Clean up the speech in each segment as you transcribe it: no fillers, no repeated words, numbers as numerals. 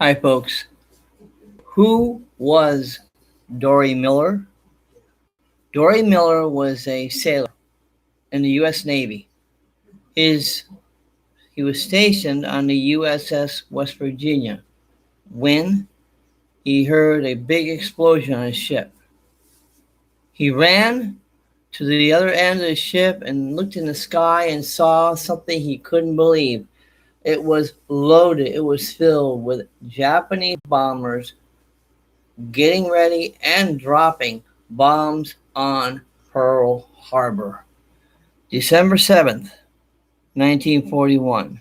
Hi, folks. Who was Dorie Miller? Dorie Miller was a sailor in the U.S. Navy. His, he was stationed on the USS West Virginia when he heard a big explosion on his ship. He ran to the other end of the ship and looked in the sky and saw something he couldn't believe. It was loaded, it was filled with Japanese bombers getting ready and dropping bombs on Pearl Harbor. December 7th, 1941,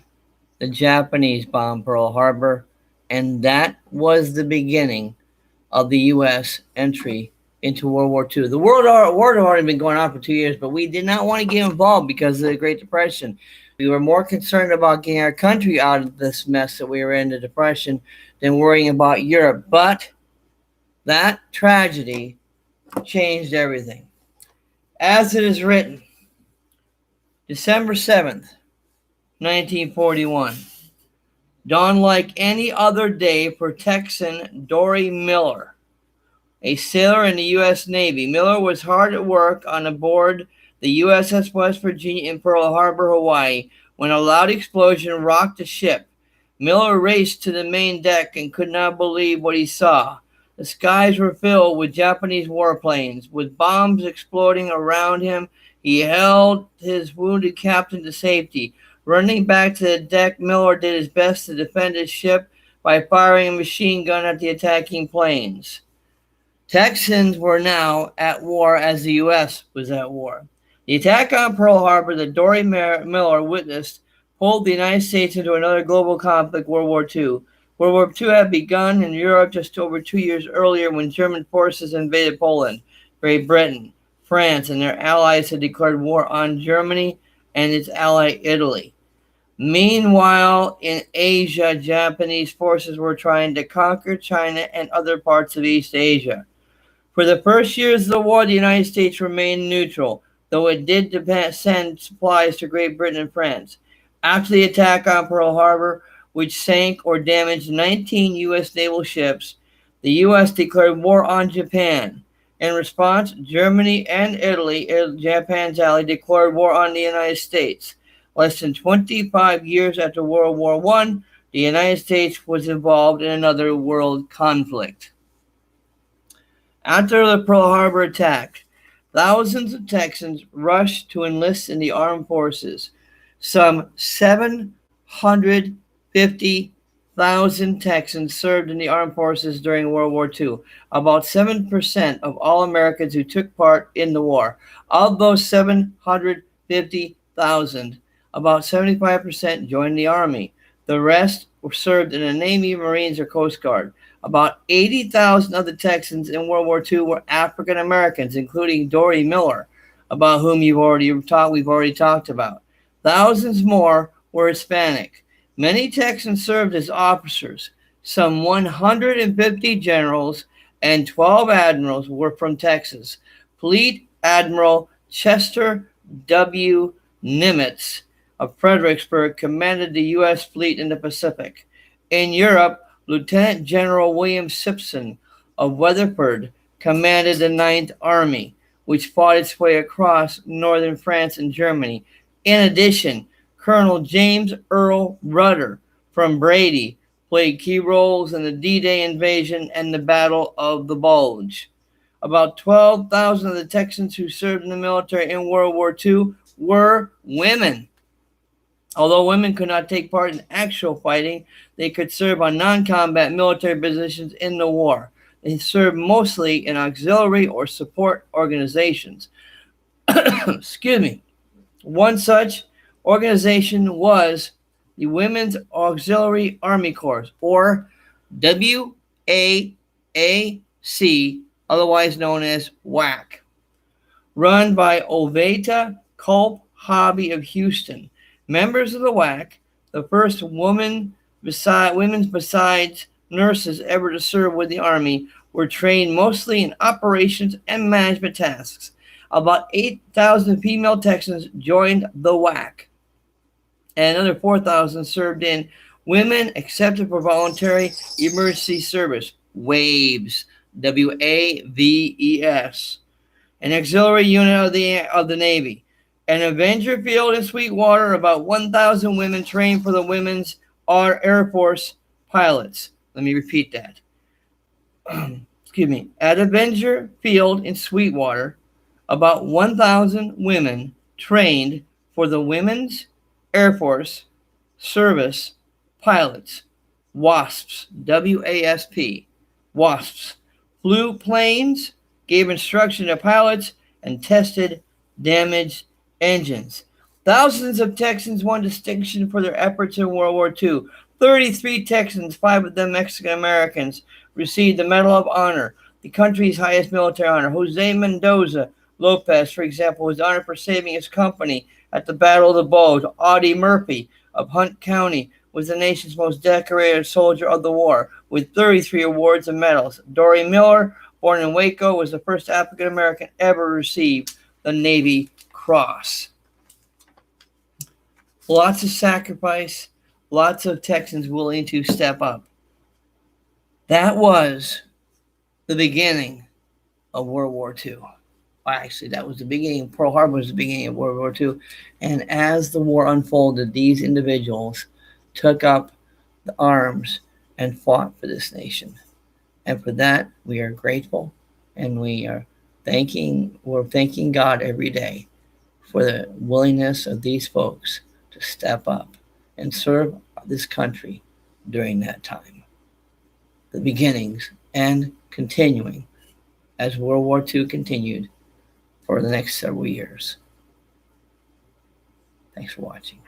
the Japanese bombed Pearl Harbor, and that was the beginning of the U.S. entry into World War II. The war had already been going on for 2 years, but we did not want to get involved because of the Great Depression. We were more concerned about getting our country out of this mess that we were in, the Depression, than worrying about Europe. But that tragedy changed everything. As it is written, December 7th, 1941, dawned like any other day for Texan Dorie Miller, a sailor in the U.S. Navy. Miller was hard at work on board the USS West Virginia in Pearl Harbor, Hawaii, when a loud explosion rocked the ship. Miller raced to the main deck and could not believe what he saw. The skies were filled with Japanese warplanes, with bombs exploding around him. He held his wounded captain to safety. Running back to the deck, Miller did his best to defend his ship by firing a machine gun at the attacking planes. Texans were now at war as the U.S. was at war. The attack on Pearl Harbor that Dorie Miller witnessed pulled the United States into another global conflict, World War II. World War II had begun in Europe just over 2 years earlier when German forces invaded Poland. Great Britain, France, and their allies had declared war on Germany and its ally Italy. Meanwhile, in Asia, Japanese forces were trying to conquer China and other parts of East Asia. For the first years of the war, the United States remained neutral, though it did send supplies to Great Britain and France. After the attack on Pearl Harbor, which sank or damaged 19 U.S. naval ships, the U.S. declared war on Japan. In response, Germany and Italy, Japan's ally, declared war on the United States. Less than 25 years after World War I, the United States was involved in another world conflict. After the Pearl Harbor attack, thousands of Texans rushed to enlist in the armed forces. Some 750,000 Texans served in the armed forces during World War II, about 7% of all Americans who took part in the war. Of those 750,000, about 75% joined the Army. The rest were served in the Navy, Marines, or Coast Guard. About 80,000 of the Texans in World War II were African Americans, including Dorie Miller, about whom we've already talked about. Thousands more were Hispanic. Many Texans served as officers. Some 150 generals and 12 admirals were from Texas. Fleet Admiral Chester W. Nimitz of Fredericksburg commanded the U.S. fleet in the Pacific. In Europe, Lieutenant General William Simpson of Weatherford commanded the Ninth Army, which fought its way across northern France and Germany. In addition, Colonel James Earl Rudder from Brady played key roles in the D-Day invasion and the Battle of the Bulge. About 12,000 of the Texans who served in the military in World War II were women. Although women could not take part in actual fighting, they could serve on non-combat military positions in the war. They served mostly in auxiliary or support organizations. Excuse me. One such organization was the Women's Auxiliary Army Corps, or WAAC, otherwise known as WAC, run by Oveta Culp Hobby of Houston. Members of the WAC, the first women besides nurses ever to serve with the Army, were trained mostly in operations and management tasks. About 8,000 female Texans joined the WAC, and another 4,000 served in Women accepted for voluntary emergency service, WAVES, WAVES, an auxiliary unit of the Navy. An Avenger Field in Sweetwater, about 1,000 women trained for the Women's Air Force pilots. Let me repeat that. Excuse me. At Avenger Field in Sweetwater, about 1,000 women trained for the Women's Air Force Service pilots, WASPs, WASP, WASPs, flew planes, gave instruction to pilots, and tested damaged engines. Thousands of Texans won distinction for their efforts in World War II. 33 Texans, 5 of them Mexican Americans, received the Medal of Honor, the country's highest military honor. Jose Mendoza Lopez, for example, was honored for saving his company at the Battle of the Bulge. Audie Murphy of Hunt County was the nation's most decorated soldier of the war, with 33 awards and medals. Dorie Miller, born in Waco, was the first African American ever to receive the Navy Cross. Lots of sacrifice, lots of Texans willing to step up. That was the beginning of World War II. Actually, that was the beginning. Pearl Harbor was the beginning of World War II. And as the war unfolded, these individuals took up the arms and fought for this nation. And for that, we are grateful, and we're thanking God every day for the willingness of these folks to step up and serve this country during that time. The beginnings and continuing as World War II continued for the next several years. Thanks for watching.